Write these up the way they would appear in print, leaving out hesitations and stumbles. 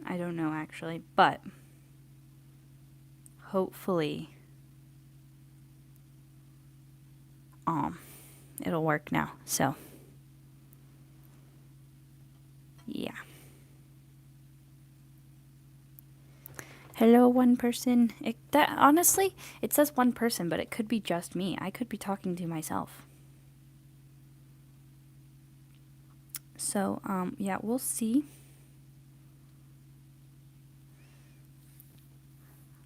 I don't know actually, but hopefully it'll work now. So yeah. Hello, one person. Honestly, it says one person, but it could be just me. I could be talking to myself. So, yeah, we'll see.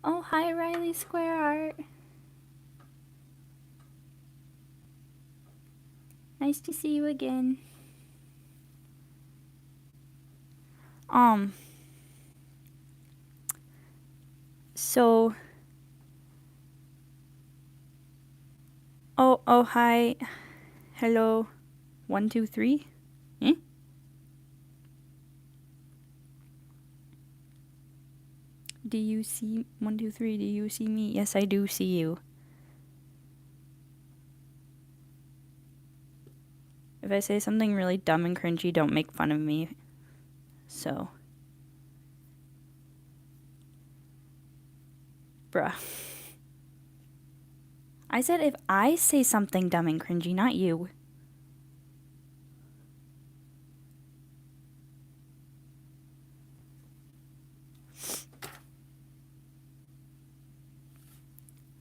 Oh, hi, Riley Square Art. Nice to see you again. So, oh, hi. Hello. 1, 2, 3. Eh? Do you see 1, 2, 3? Do you see me? Yes, I do see you. If I say something really dumb and cringy, don't make fun of me. So, bruh. I said if I say something dumb and cringy, not you.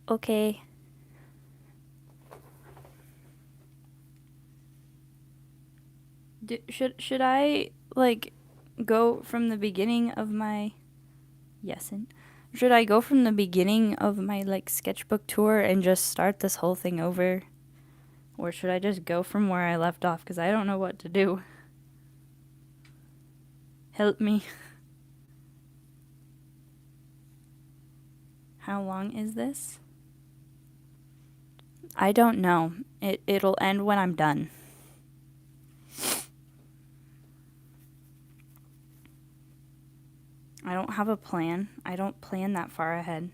Okay. Should I, like, go from the beginning of my... Yesin. Should I go from the beginning of my, like, sketchbook tour and just start this whole thing over? Or should I just go from where I left off? Because I don't know what to do. Help me. How long is this? I don't know. It'll end when I'm done. I don't have a plan. I don't plan that far ahead.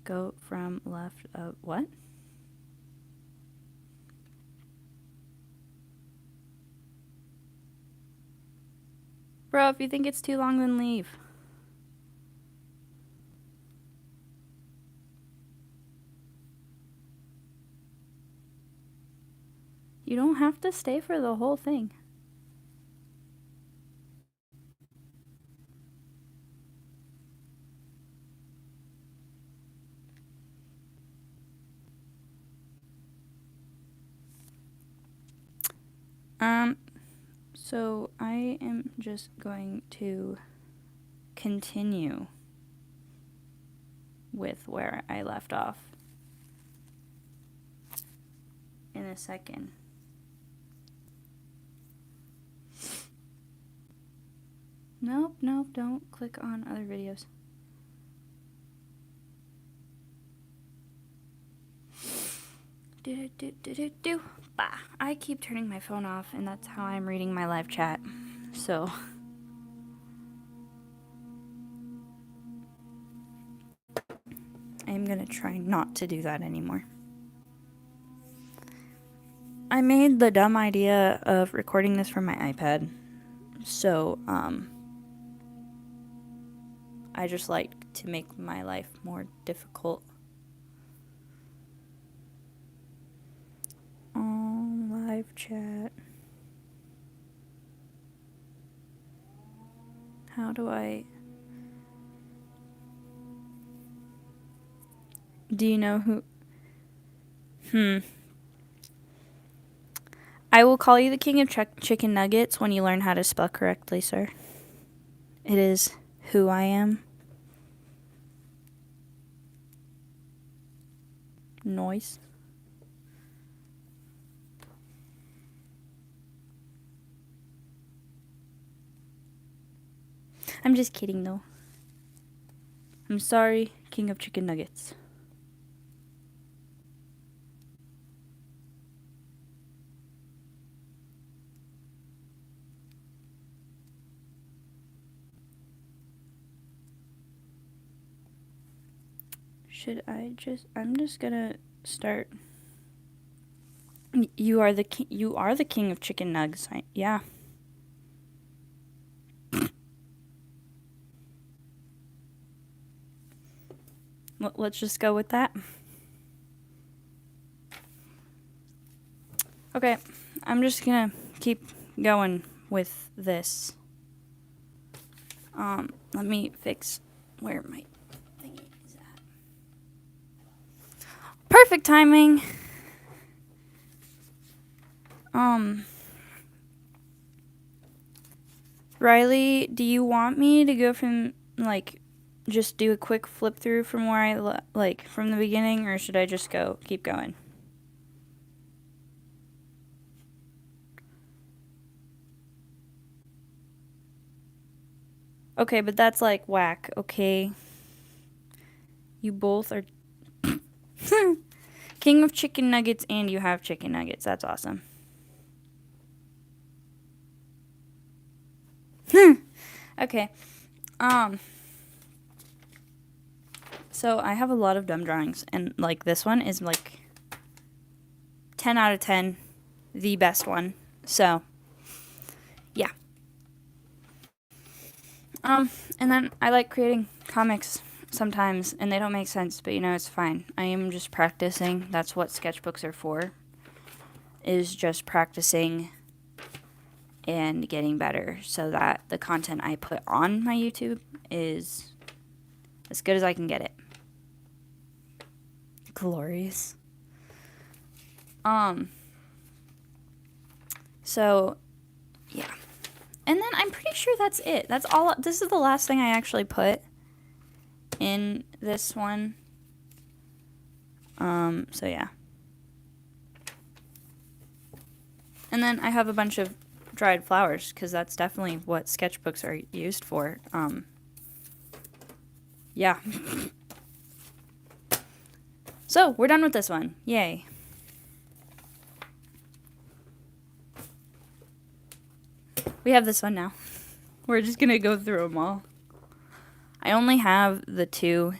Go from left up. What? Bro, if you think it's too long, then leave. You don't have to stay for the whole thing. So I am just going to continue with where I left off in a second. Nope, don't click on other videos. Bah. I keep turning my phone off, and that's how I'm reading my live chat. So I'm gonna try not to do that anymore. I made the dumb idea of recording this from my iPad. So, I just like to make my life more difficult. Live chat. How do I... Do you know who... I will call you the king of chicken nuggets when you learn how to spell correctly, sir. It is who I am. Noise. I'm just kidding, though. I'm sorry, king of chicken nuggets. Should I just... I'm just gonna start You are the you are the king of chicken nugs. Yeah. Let's just go with that. Okay, I'm just gonna keep going with this. Let me fix where my thingy is at. Perfect timing. Riley, do you want me to go from, like, just do a quick flip through from where I, like, from the beginning, or should I just keep going? Okay, but that's, like, whack, okay? You both are king of chicken nuggets and you have chicken nuggets. That's awesome. Okay. So I have a lot of dumb drawings, and like this one is like 10 out of 10, the best one. So, yeah. And then I like creating comics sometimes, and they don't make sense, but you know, it's fine. I am just practicing. That's what sketchbooks are for, is just practicing and getting better so that the content I put on my YouTube is as good as I can get it. Glorious. So, yeah. And then I'm pretty sure that's it. That's all. This is the last thing I actually put in this one. So yeah. And then I have a bunch of dried flowers, because that's definitely what sketchbooks are used for. Yeah. So, we're done with this one. Yay. We have this one now. We're just gonna go through them all. I only have the 2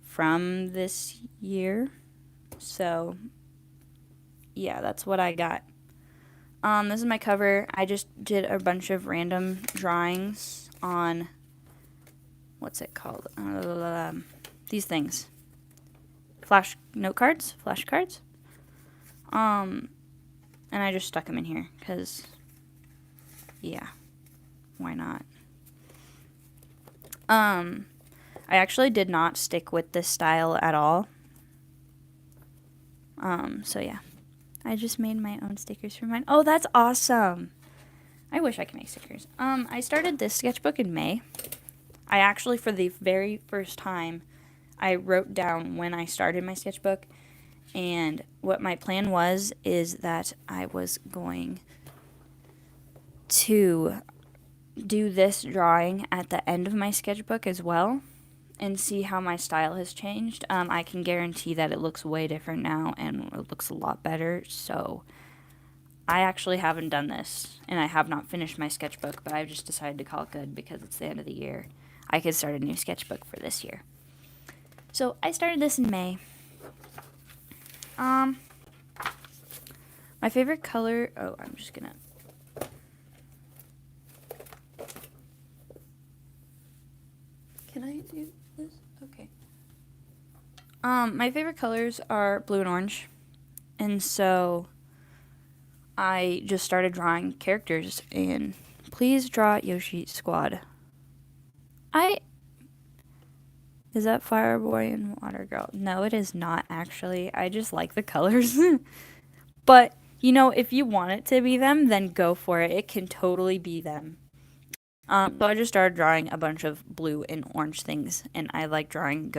from this year. So, yeah, that's what I got. This is my cover. I just did a bunch of random drawings on, what's it called? These things. Flash cards. And I just stuck them in here, because, yeah, why not? I actually did not stick with this style at all. So yeah. I just made my own stickers for mine. Oh, that's awesome. I wish I could make stickers. I started this sketchbook in May. I actually, for the very first time, I wrote down when I started my sketchbook, and what my plan was is that I was going to do this drawing at the end of my sketchbook as well, and see how my style has changed. I can guarantee that it looks way different now, and it looks a lot better. So I actually haven't done this, and I have not finished my sketchbook, but I've just decided to call it good because it's the end of the year. I could start a new sketchbook for this year. So I started this in May. My favorite color, oh, I'm just gonna, can I do this? Okay. My favorite colors are blue and orange, and so I just started drawing characters, and please draw Yoshi Squad. Is that Fire Boy and Water Girl? No, it is not, actually. I just like the colors. But, you know, if you want it to be them, then go for it. It can totally be them. So I just started drawing a bunch of blue and orange things, and I like drawing.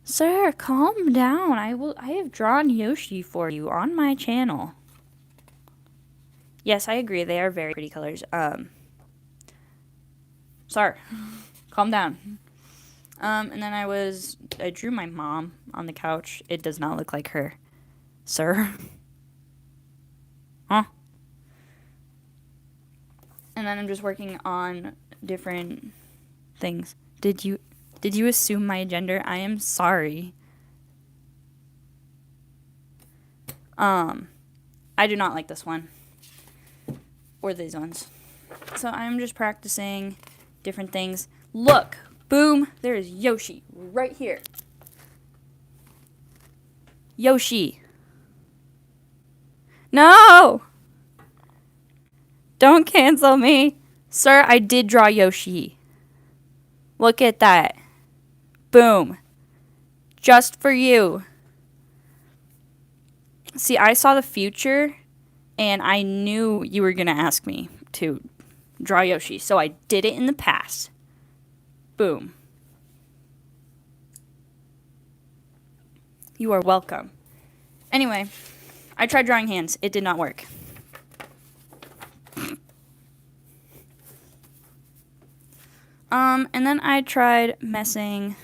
Sir, calm down. I have drawn Yoshi for you on my channel. Yes, I agree. They are very pretty colors. Sir, calm down. And then I drew my mom on the couch. It does not look like her. Sir. Huh? And then I'm just working on different things. Did you assume my gender? I am sorry. I do not like this one. Or these ones. So I'm just practicing different things. Look! Boom! There is Yoshi right here. Yoshi. No! Don't cancel me. Sir, I did draw Yoshi. Look at that. Boom. Just for you. See, I saw the future, and I knew you were going to ask me to draw Yoshi, so I did it in the past. Boom. You are welcome. Anyway, I tried drawing hands. It did not work. And then I tried messing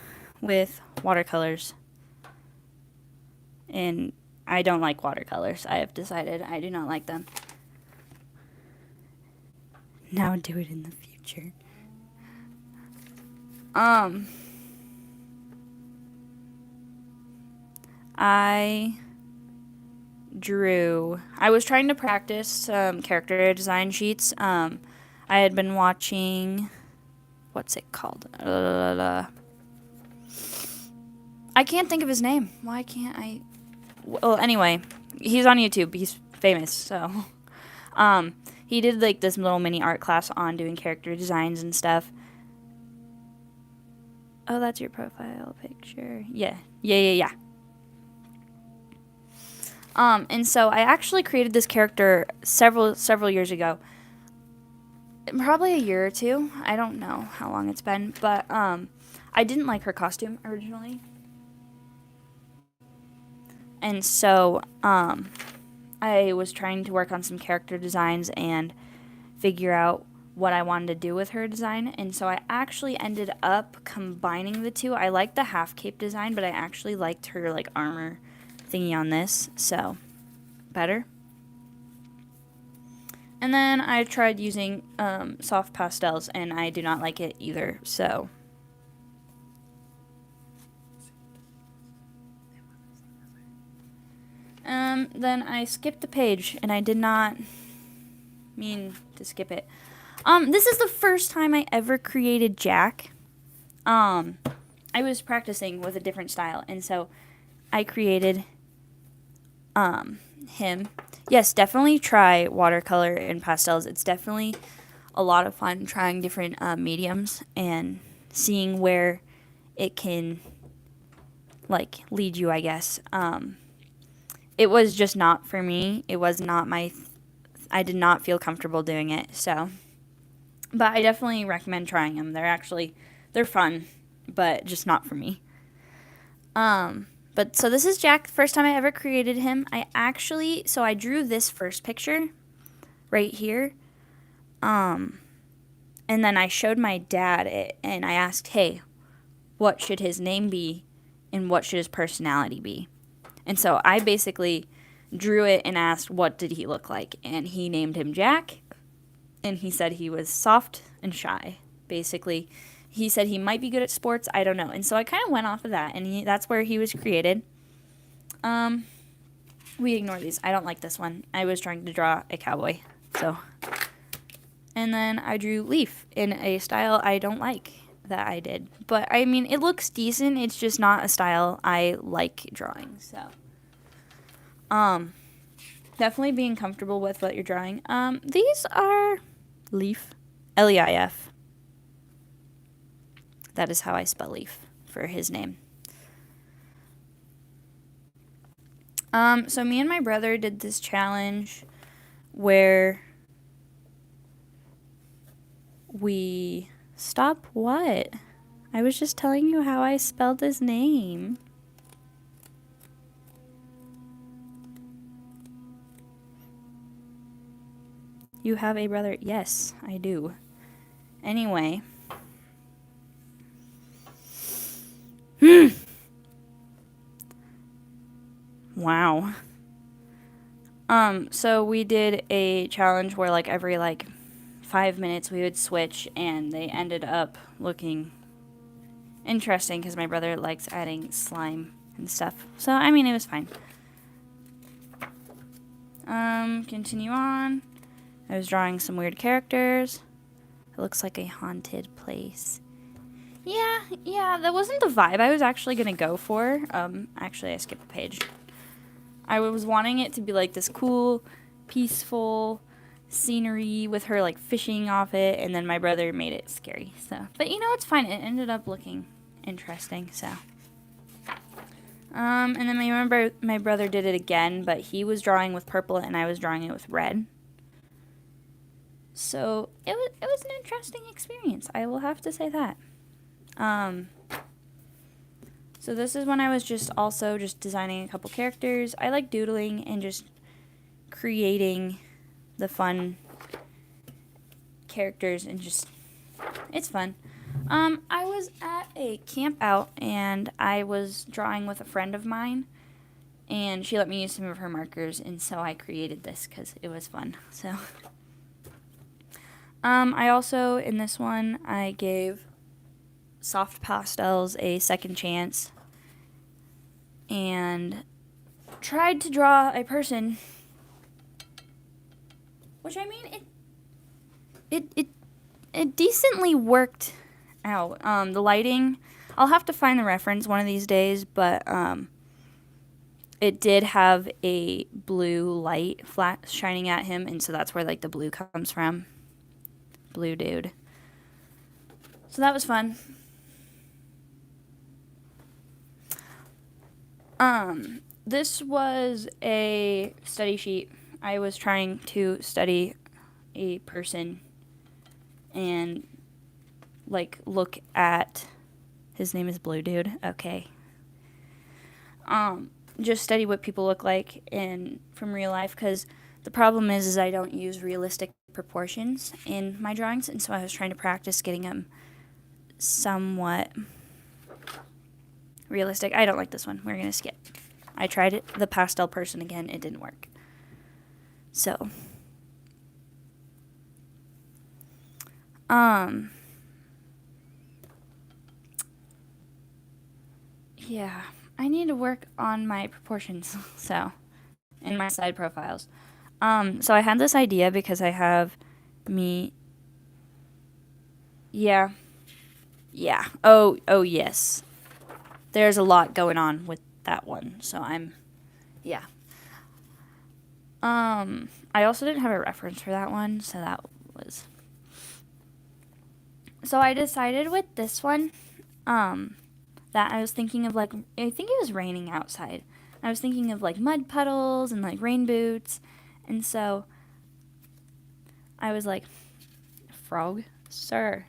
with watercolors. And I don't like watercolors. I have decided I do not like them. Now do it in the future. I was trying to practice some character design sheets. I had been watching, what's it called? I can't think of his name. Why can't I? Well, anyway, he's on YouTube. He's famous, so. He did like this little mini art class on doing character designs and stuff. Oh, that's your profile picture. Yeah. And so I actually created this character several years ago. Probably a year or two. I don't know how long it's been, but I didn't like her costume originally. And so I was trying to work on some character designs and figure out what I wanted to do with her design. And so I actually ended up combining the two. I liked the half cape design, but I actually liked her like armor thingy on this, so better. And then I tried using soft pastels, and I do not like it either, so. Then I skipped the page, and I did not mean to skip it. This is the first time I ever created Jack. I was practicing with a different style, and so I created him. Yes, definitely try watercolor and pastels. It's definitely a lot of fun trying different mediums and seeing where it can like lead you, I guess. It was just not for me. It was not I did not feel comfortable doing it, so. But I definitely recommend trying them. They're fun, but just not for me. But so this is Jack, first time I ever created him. I drew this first picture right here. And then I showed my dad it, and I asked, hey, what should his name be, and what should his personality be? And so I basically drew it and asked, what did he look like? And he named him Jack, and he said he was soft and shy, basically. He said he might be good at sports. I don't know. And so I kind of went off of that, and that's where he was created. We ignore these. I don't like this one. I was trying to draw a cowboy, so. And then I drew Leaf in a style I don't like that I did. But, I mean, it looks decent. It's just not a style I like drawing, so. Definitely being comfortable with what you're drawing. These are Leaf. L-E-I-F. That is how I spell Leaf for his name. So me and my brother did this challenge where we... Stop what? I was just telling you how I spelled his name. You have a brother? Yes, I do. Anyway. Wow. So we did a challenge where like every 5 minutes we would switch, and they ended up looking interesting because my brother likes adding slime and stuff. So, I mean, it was fine. Continue on. I was drawing some weird characters. It looks like a haunted place. Yeah, that wasn't the vibe I was actually gonna go for. Actually, I skipped a page. I was wanting it to be like this cool, peaceful scenery with her like fishing off it, and then my brother made it scary. So, but you know, it's fine. It ended up looking interesting. So, and then I remember my brother did it again, but he was drawing with purple and I was drawing it with red. So it was an interesting experience. I will have to say that. So this is when I was just designing a couple characters. I like doodling and just creating the fun characters and just, it's fun. I was at a camp out and I was drawing with a friend of mine and she let me use some of her markers and so I created this because it was fun. So, I also, in this one, I gave soft pastels a second chance and tried to draw a person, which I mean, it decently worked out. The lighting, I'll have to find the reference one of these days, but it did have a blue light flat shining at him, and so that's where like the blue comes from. Blue dude. So that was fun. This was a study sheet. I was trying to study a person and like look at, his name is Blue Dude. Okay. Just study what people look like in from real life, because the problem is I don't use realistic proportions in my drawings, and so I was trying to practice getting them somewhat realistic. I don't like this one. We're gonna skip. I tried it, the pastel person again. It didn't work. So, yeah, I need to work on my proportions. So, in my side profiles. So I had this idea because I have me. Yeah. Oh yes. There's a lot going on with that one. So yeah. I also didn't have a reference for that one, so that was. So I decided with this one, that I was thinking of like, I think it was raining outside. I was thinking of like mud puddles and like rain boots, and so I was like, frog, sir.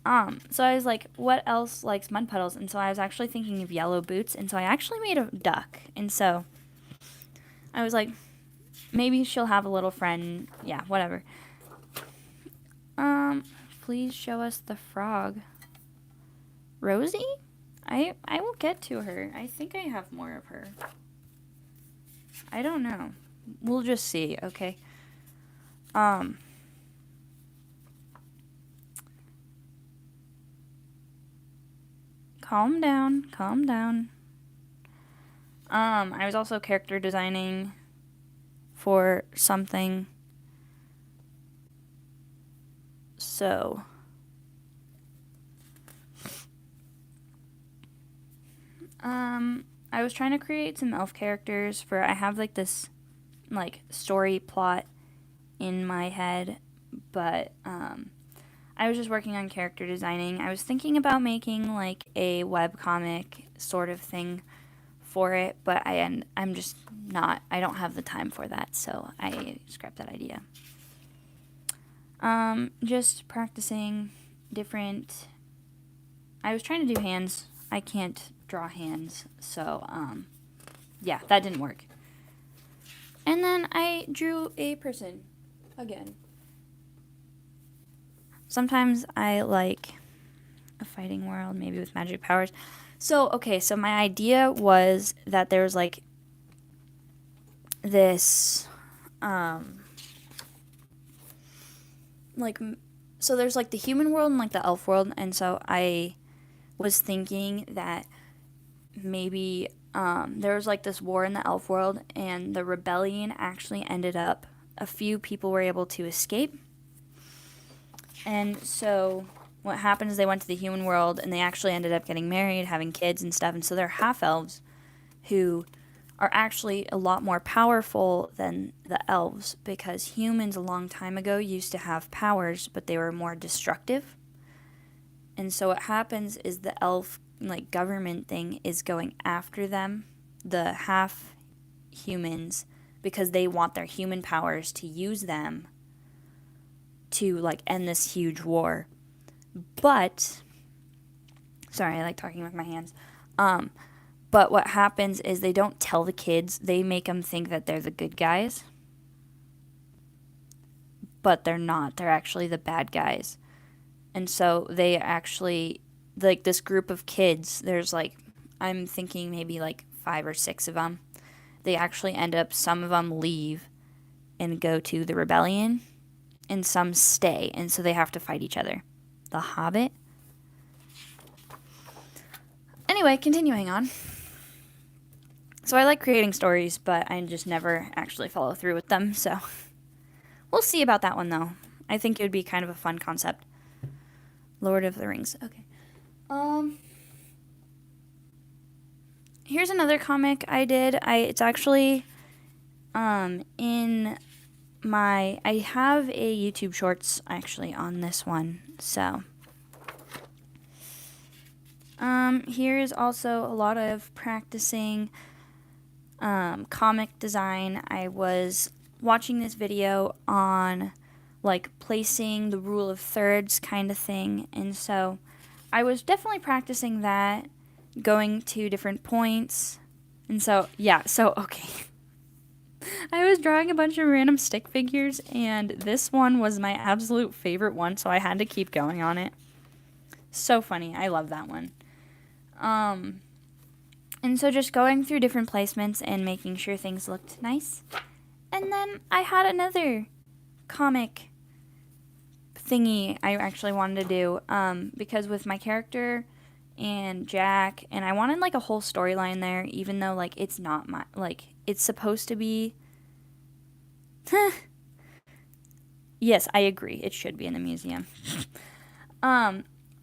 So I was like, what else likes mud puddles? And so I was actually thinking of yellow boots, and so I actually made a duck. And so I was like, maybe she'll have a little friend. Yeah, whatever. Please show us the frog. Rosie? I will get to her. I think I have more of her. I don't know. We'll just see, okay? Calm down, calm down. I was also character designing for something. So, I was trying to create some elf characters for, I have like this like story plot in my head, but I was just working on character designing. I was thinking about making like a webcomic sort of thing for it, but I'm just not, I don't have the time for that, so I scrapped that idea. Just practicing different, I was trying to do hands. I can't draw hands, so yeah, that didn't work. And then I drew a person again. Sometimes I like a fighting world, maybe with magic powers. So, okay, so my idea was that there was like this, like, so there's like the human world and like the elf world, and so I was thinking that maybe there was like this war in the elf world, and the rebellion actually ended up, a few people were able to escape. And so what happened is they went to the human world, and they actually ended up getting married, having kids and stuff. And so they're half elves who are actually a lot more powerful than the elves, because humans a long time ago used to have powers, but they were more destructive. And so what happens is the elf like government thing is going after them, the half humans, because they want their human powers to use them to like end this huge war. But sorry, I like talking with my hands. But what happens is they don't tell the kids. They make them think that they're the good guys. But they're not. They're actually the bad guys. And so they actually, like this group of kids, there's like, I'm thinking maybe like 5 or 6 of them. They actually end up, some of them leave and go to the rebellion, and some stay. And so they have to fight each other. The Hobbit. Anyway, continuing on. So I like creating stories, but I just never actually follow through with them. So we'll see about that one, though. I think it would be kind of a fun concept. Lord of the Rings. Okay. Here's another comic I did. It's actually in my, I have a YouTube Shorts actually on this one. So here is also a lot of practicing comic design. I was watching this video on like placing the rule of thirds kind of thing, and so I was definitely practicing that, going to different points. And so yeah, so okay. I was drawing a bunch of random stick figures, and this one was my absolute favorite one, so I had to keep going on it. So funny. I love that one. And so just going through different placements and making sure things looked nice. And then I had another comic thingy I actually wanted to do, because with my character and Jack, and I wanted like a whole storyline there, even though like it's not my, like it's supposed to be. Yes, I agree. It should be in the museum.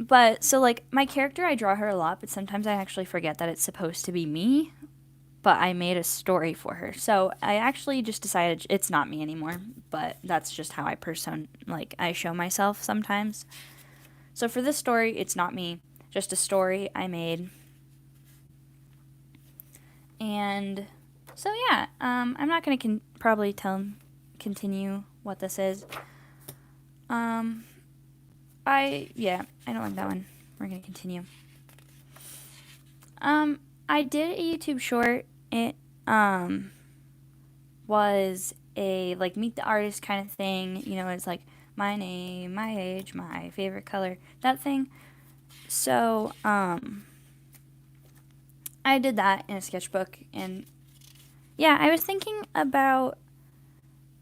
But so like my character, I draw her a lot, but sometimes I actually forget that it's supposed to be me. But I made a story for her, so I actually just decided it's not me anymore. But that's just how I show myself sometimes. So for this story, it's not me, just a story I made. And so yeah, I'm not gonna probably continue what this is. I don't like that one. We're gonna continue. I did a YouTube short. It was a like meet the artist kind of thing. You know, it's like my name, my age, my favorite color, that thing. So I did that in a sketchbook, and yeah, I was thinking about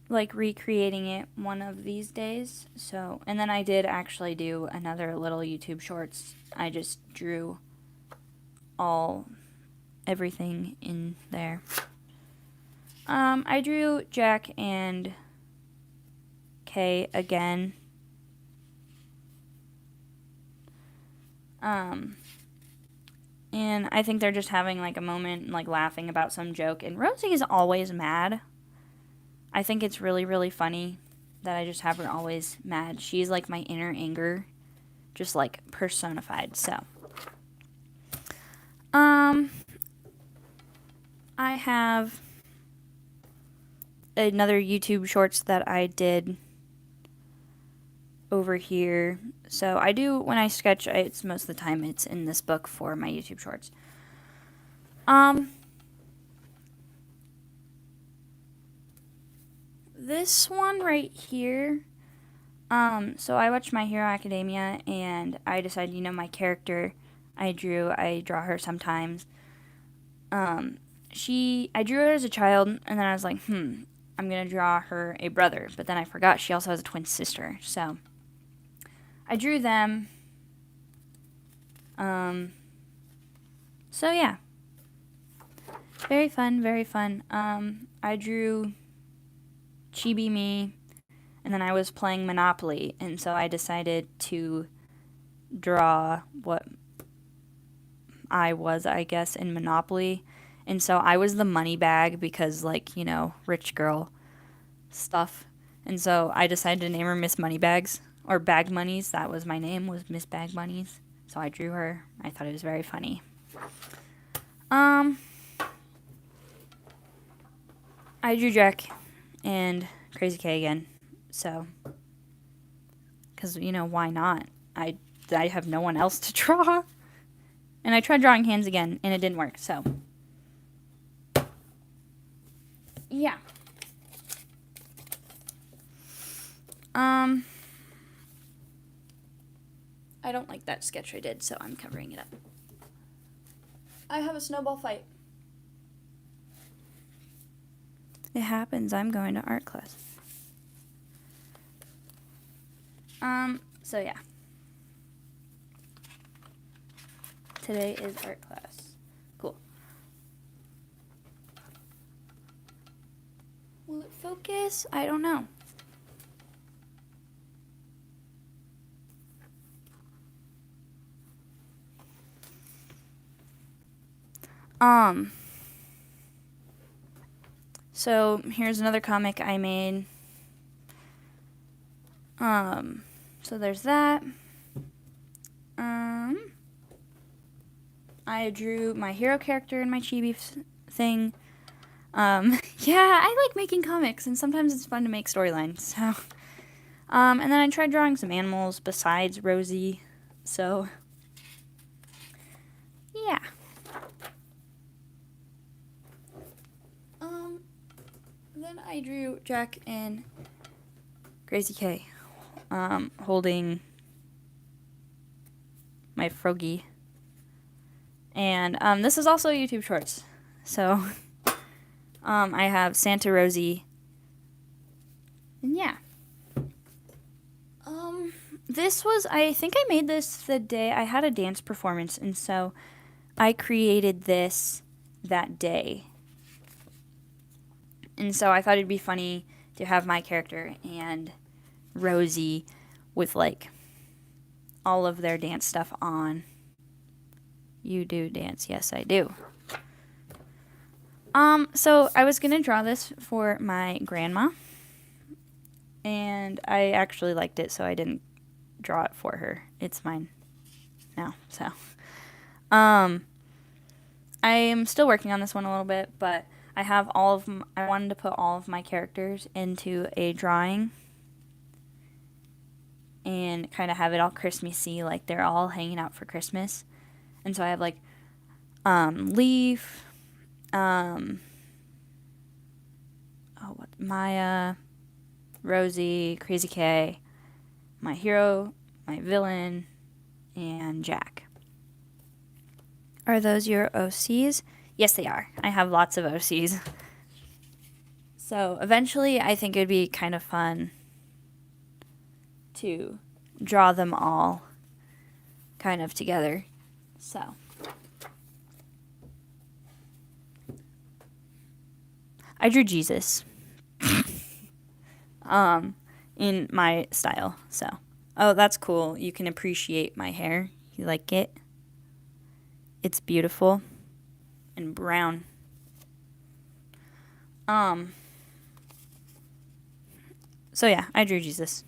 like recreating it one of these days. So, and then I did actually do another little YouTube shorts. I just drew everything in there. I drew Jack and Kay again. And I think they're just having like a moment, like laughing about some joke. And Rosie is always mad. I think it's really, really funny that I just have her always mad. She's like my inner anger, just like personified. So, I have another YouTube shorts that I did over here. So I do, when I sketch, it's most of the time it's in this book for my YouTube shorts. This one right here, so I watched My Hero Academia, and I decided, my character I draw her sometimes. I drew her as a child, and then I was like, I'm gonna draw her a brother, but then I forgot she also has a twin sister, so I drew them. So yeah. Very fun, very fun. I drew Chibi Me, and then I was playing Monopoly, and so I decided to draw what I was, I guess, in Monopoly. And so I was the money bag because, like, rich girl stuff. And so I decided to name her Miss Moneybags, or Bag Monies. That was my name, was Miss Bag Monies. So I drew her. I thought it was very funny. I drew Jack and Crazy K again. So, because, why not? I have no one else to draw. And I tried drawing hands again, and it didn't work, so. Yeah. I don't like that sketch I did, so I'm covering it up. I have a snowball fight. It happens. I'm going to art class. So yeah. Today is art class. Cool. Will it focus? I don't know. So here's another comic I made. So there's that. I drew my hero character in my chibi thing. Yeah, I like making comics, and sometimes it's fun to make storylines. So, and then I tried drawing some animals besides Rosie. So, yeah. Then I drew Jack and Crazy K, holding my froggy. And this is also YouTube Shorts. So I have Santa Rosie. And yeah. I think I made this the day I had a dance performance, and so I created this that day. And so I thought it'd be funny to have my character and Rosie with, like, all of their dance stuff on. You do dance. Yes, I do. So I was gonna draw this for my grandma, and I actually liked it, so I didn't draw it for her. It's mine now, so. I am still working on this one a little bit, but I have I wanted to put all of my characters into a drawing and kind of have it all Christmassy, like they're all hanging out for Christmas. And so I have, like, Leaf, Maya, Rosie, Crazy K, my hero, my villain, and Jack. Are those your OCs? Yes, they are. I have lots of OCs. So eventually I think it'd be kind of fun to draw them all kind of together. So. I drew Jesus. In my style, so. Oh, that's cool. You can appreciate my hair. You like it? It's beautiful and brown. So yeah, I drew Jesus.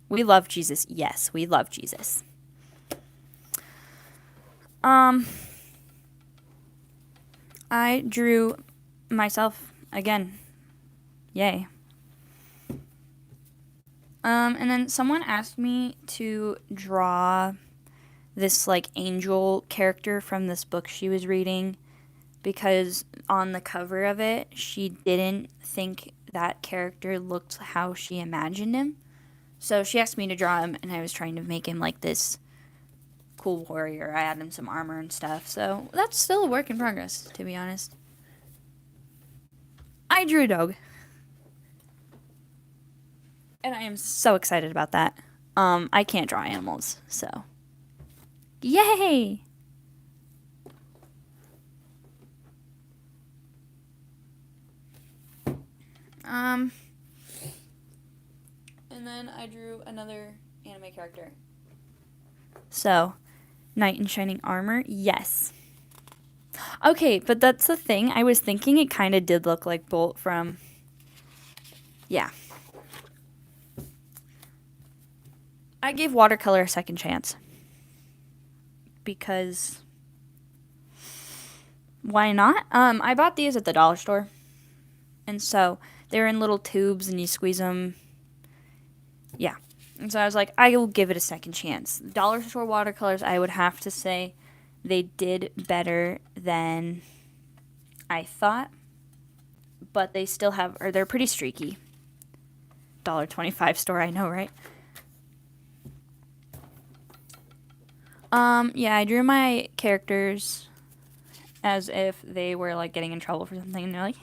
We love Jesus. Yes, we love Jesus. I drew myself again. Yay. And then someone asked me to draw this, like, angel character from this book she was reading, because on the cover of it, she didn't think that character looked how she imagined him. So she asked me to draw him, and I was trying to make him like this cool warrior. I added him some armor and stuff. So that's still a work in progress, to be honest. I drew a dog. And I am so excited about that. I can't draw animals, so. Yay! And then I drew another anime character. So, knight in shining armor, yes. Okay, but that's the thing. I was thinking it kind of did look like Bolt from... Yeah. I gave watercolor a second chance. Because... Why not? I bought these at the dollar store. And so, they're in little tubes and you squeeze them. Yeah. And so I was like, I will give it a second chance. Dollar store watercolors, I would have to say, they did better than I thought. But they still have, or they're pretty streaky. $1.25 store, I know, right? Yeah, I drew my characters as if they were, like, getting in trouble for something, and they're like,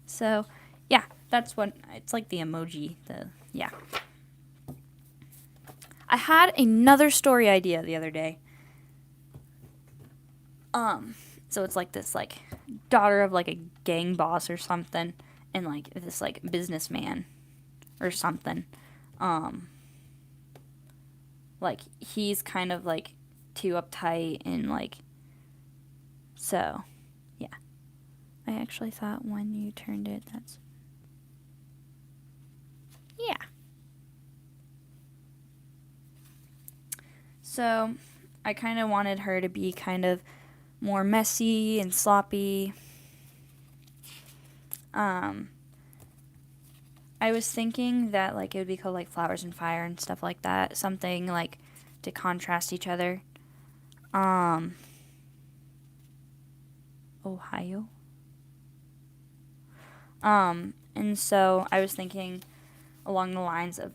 so, yeah, that's what, it's like the emoji, yeah. I had another story idea the other day. So it's like this, like, daughter of, like, a gang boss or something, and, like, this, like, businessman or something. Like, he's kind of, like, too uptight and, like, so, yeah. I actually thought when you turned it, that's, yeah. So, I kind of wanted her to be kind of more messy and sloppy. I was thinking that, like, it would be called, like, Flowers and Fire and stuff like that. Something, like, to contrast each other. Ohio. And so I was thinking along the lines of,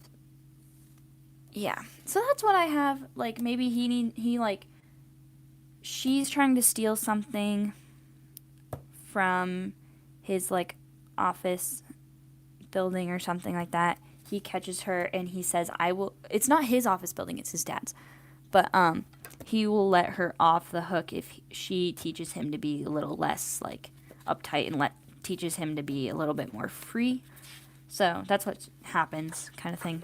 yeah. So that's what I have. Like, maybe she's trying to steal something from his, like, office building or something like that. He catches her and he says, it's not his office building, it's his dad's. But, he will let her off the hook if she teaches him to be a little less, like, uptight and teaches him to be a little bit more free. So that's what happens, kind of thing.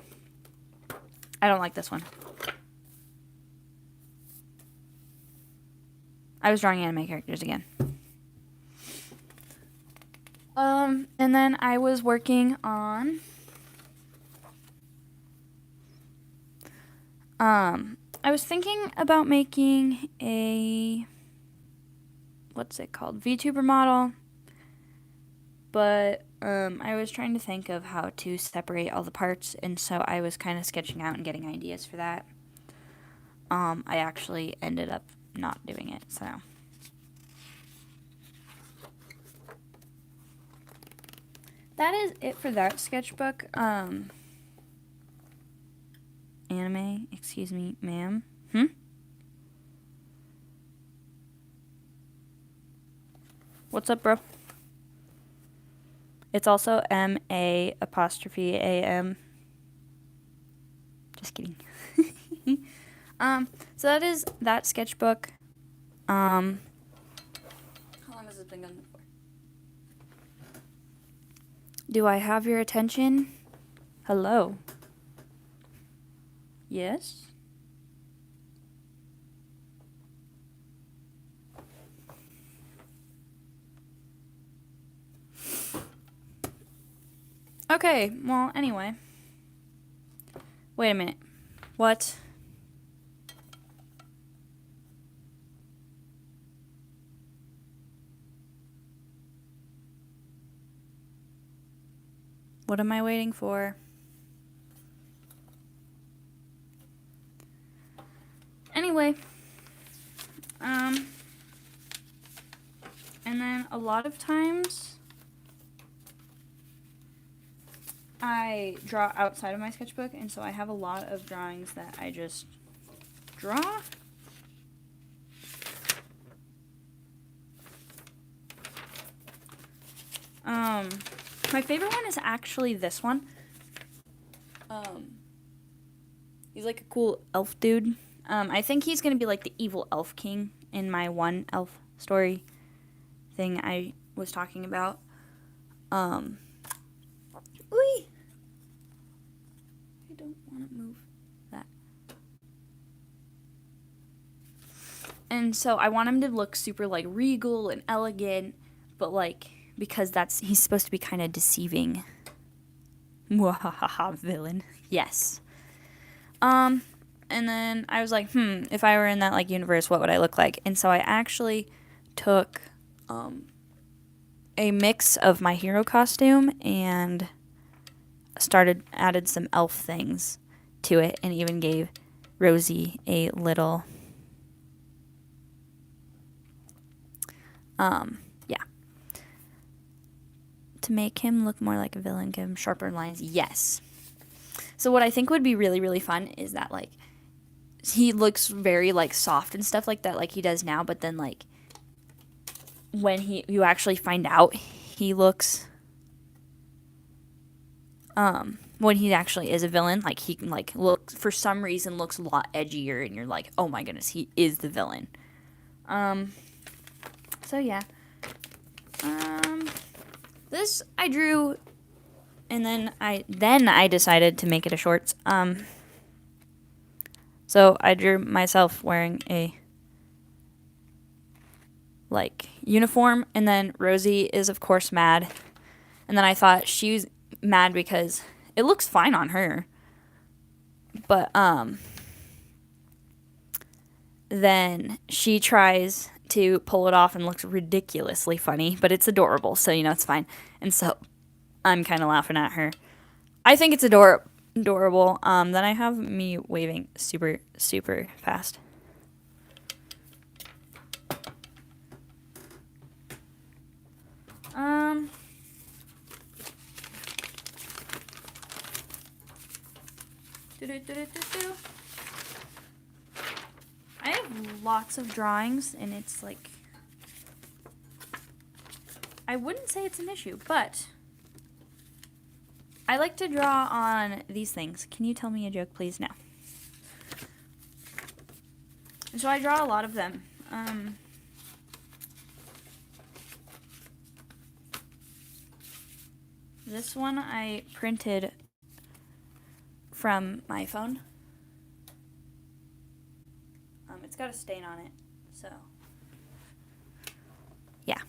I don't like this one. I was drawing anime characters again. And then I was working on I was thinking about making a, what's it called, VTuber model, but I was trying to think of how to separate all the parts, and so I was kind of sketching out and getting ideas for that. I actually ended up not doing it, so. That is it for that sketchbook. Anime, excuse me, ma'am. What's up, bro? It's also MA''AM. Just kidding. So that is that sketchbook. How long has this been going for? Do I have your attention? Hello. Yes? Okay, well, anyway. Wait a minute. What? What am I waiting for? Anyway. And then a lot of times I draw outside of my sketchbook, and so I have a lot of drawings that I just draw. My favorite one is actually this one. He's like a cool elf dude. I think he's gonna be like the evil elf king in my one elf story thing I was talking about. Um, Ooh, I don't want to move that. And so I want him to look super like regal and elegant, but like because he's supposed to be kind of deceiving. Mwahaha, villain. Yes. And then I was like, if I were in that like universe, what would I look like? And so I actually took a mix of my hero costume and added some elf things to it, and even gave Rosie a little yeah, to make him look more like a villain, give him sharper lines. Yes. So what I think would be really, really fun is that like he looks very like soft and stuff like that, like he does now, but then like when you actually find out he looks when he actually is a villain, like he can like look for some reason looks a lot edgier, and you're like, oh my goodness, he is the villain. So yeah. This I drew, and then I decided to make it a shorts. So I drew myself wearing a like uniform, and then Rosie is of course mad, and then I thought she was mad because it looks fine on her, but then she tries to pull it off and looks ridiculously funny, but it's adorable, so it's fine. And so I'm kind of laughing at her. I think it's adorable. Then I have me waving super, super fast. I have lots of drawings, and it's like, I wouldn't say it's an issue, but I like to draw on these things. Can you tell me a joke, please? Now. So I draw a lot of them. This one I printed from my phone. It's got a stain on it, so yeah.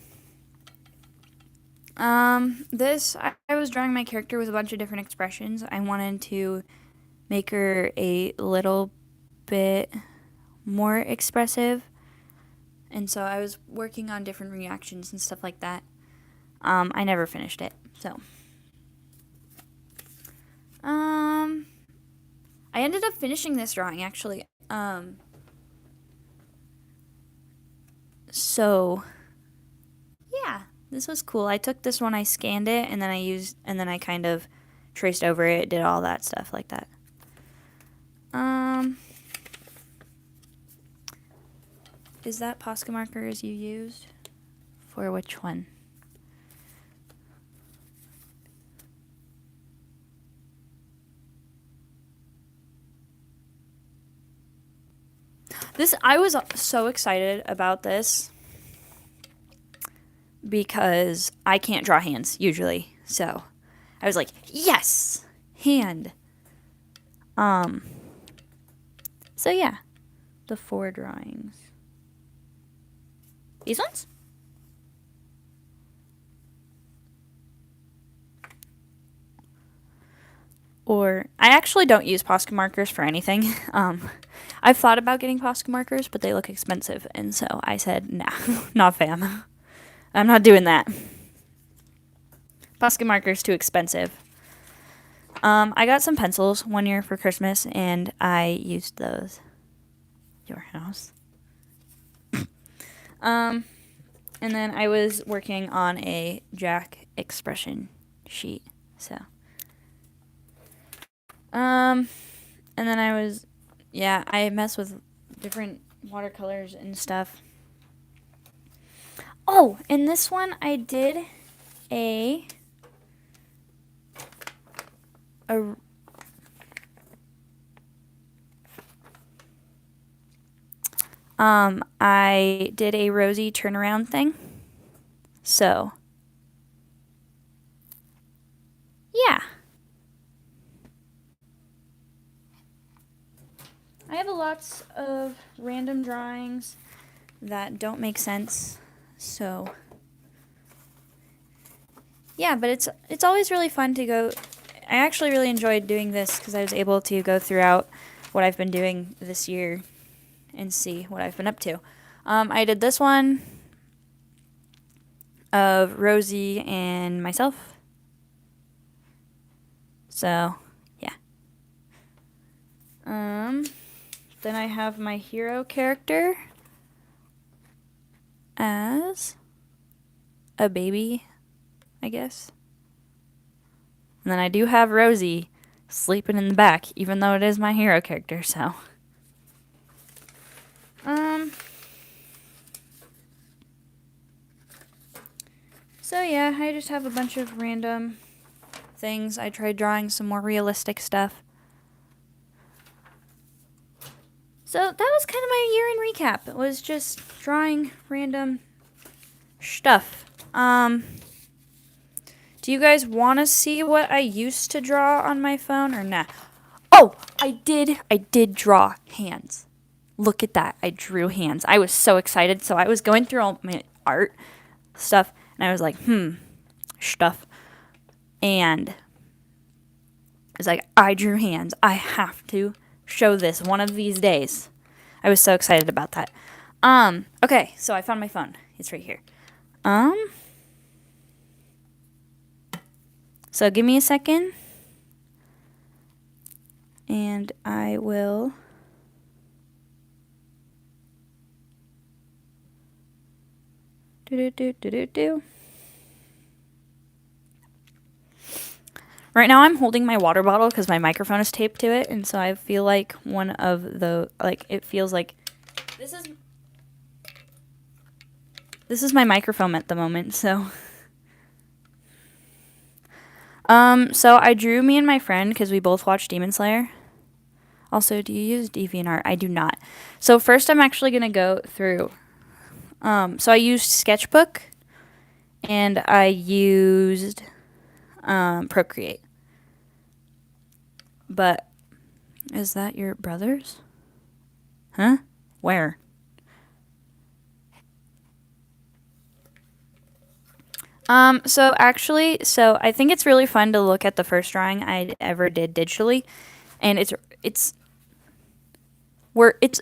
This I was drawing my character with a bunch of different expressions. I wanted to make her a little bit more expressive, and so I was working on different reactions and stuff like that. I never finished it, so I ended up finishing this drawing actually. So yeah, this was cool. I took this one, I scanned it, and then I kind of traced over it, did all that stuff like that. Is that Posca markers you used? For which one? I was so excited about this because I can't draw hands usually. So I was like, yes, hand. So yeah, the 4 drawings. These ones? Or I actually don't use Posca markers for anything. I've thought about getting Posca markers, but they look expensive, and so I said, nah, not fam. I'm not doing that. Posca markers too expensive. I got some pencils one year for Christmas, and I used those. Your house. And then I was working on a Jack expression sheet, so. And then I mess with different watercolors and stuff. Oh, in this one I did I did a Rosie turnaround thing. So yeah. I have lots of random drawings that don't make sense. So yeah, but it's always really fun to go. I actually really enjoyed doing this because I was able to go throughout what I've been doing this year and see what I've been up to. I did this one of Rosie and myself. So, yeah. Then I have my hero character as a baby, I guess. And then I do have Rosie sleeping in the back, even though it is my hero character, so. So yeah, I just have a bunch of random things. I tried drawing some more realistic stuff. So that was kind of my year in recap. It was just drawing random stuff. Do you guys want to see what I used to draw on my phone or nah? Oh, I did draw hands. Look at that. I drew hands. I was so excited. So I was going through all my art stuff and I was like, stuff. And I was like, I drew hands. I have to show this one of these days. I was so excited about that. Okay, so I found my phone. It's right here. So give me a second. And I will Right now I'm holding my water bottle because my microphone is taped to it, and so I feel like one of the, like, it feels like this is my microphone at the moment, so. So I drew me and my friend because we both watched Demon Slayer. Also, do you use DeviantArt? I do not. So first I'm actually going to go through. So I used Sketchbook and I used Procreate. But is that your brother's? Huh? Where? So actually, so I think it's really fun to look at the first drawing I ever did digitally, and it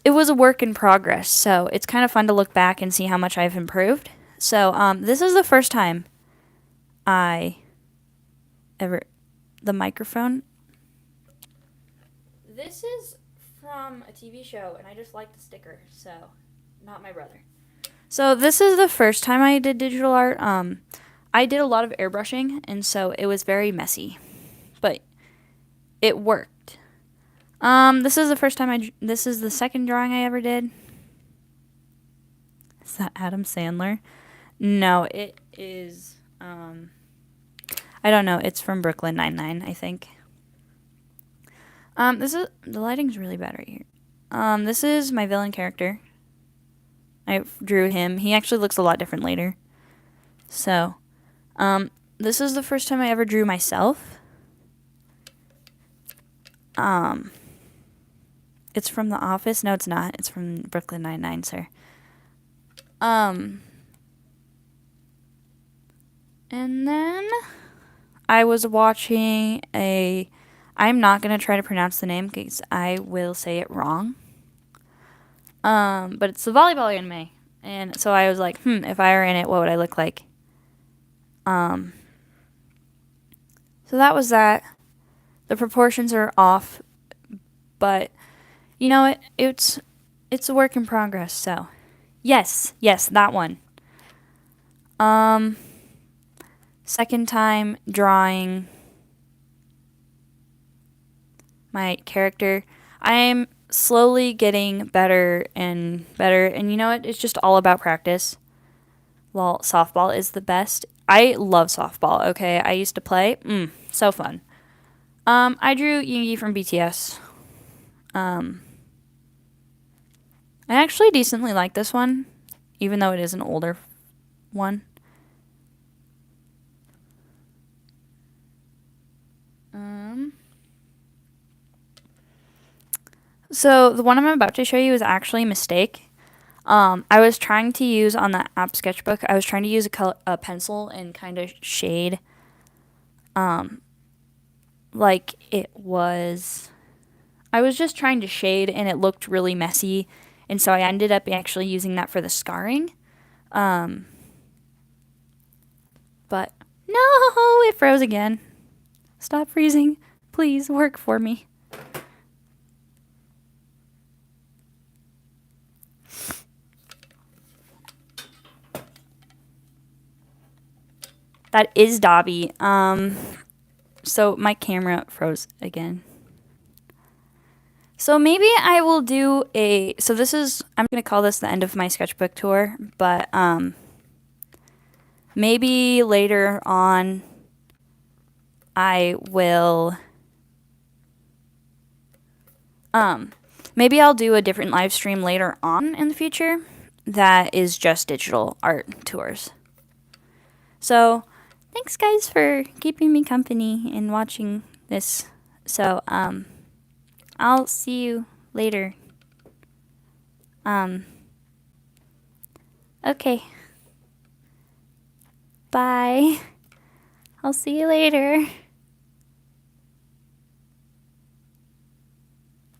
was a work in progress. So it's kind of fun to look back and see how much I've improved. So this is the first time I ever the microphone. This is from a TV show, and I just like the sticker, so not my brother. So this is the first time I did digital art. I did a lot of airbrushing, and so it was very messy, but it worked. This is the first time this is the second drawing I ever did. Is that Adam Sandler? No, it is, I don't know. It's from Brooklyn Nine-Nine, I think. The lighting's really bad right here. This is my villain character. I drew him. He actually looks a lot different later. So, this is the first time I ever drew myself. It's from The Office. No, it's not. It's from Brooklyn Nine-Nine, sir. And then I was watching I'm not going to try to pronounce the name because I will say it wrong. But it's the volleyball anime. And so I was like, if I were in it, what would I look like? So that was that. The proportions are off, but you know, it's a work in progress, so. Yes, that one. Second time drawing my character. I'm slowly getting better and better, and you know what? It's just all about practice. Well, softball is the best. I love softball, okay? I used to play. So fun. I drew Yoongi from BTS. I actually decently like this one, even though it is an older one. So the one I'm about to show you is actually a mistake. I was trying to use on the app Sketchbook, I was trying to use a pencil and kind of shade like it was. I was just trying to shade and it looked really messy. And so I ended up actually using that for the scarring. But no, it froze again. Stop freezing. Please work for me. That is Dobby. So my camera froze again. So maybe I will do so this is, I'm going to call this the end of my sketchbook tour, but maybe later on I will, maybe I'll do a different live stream later on in the future that is just digital art tours. So thanks guys for keeping me company and watching this. So I'll see you later. Okay. Bye. I'll see you later.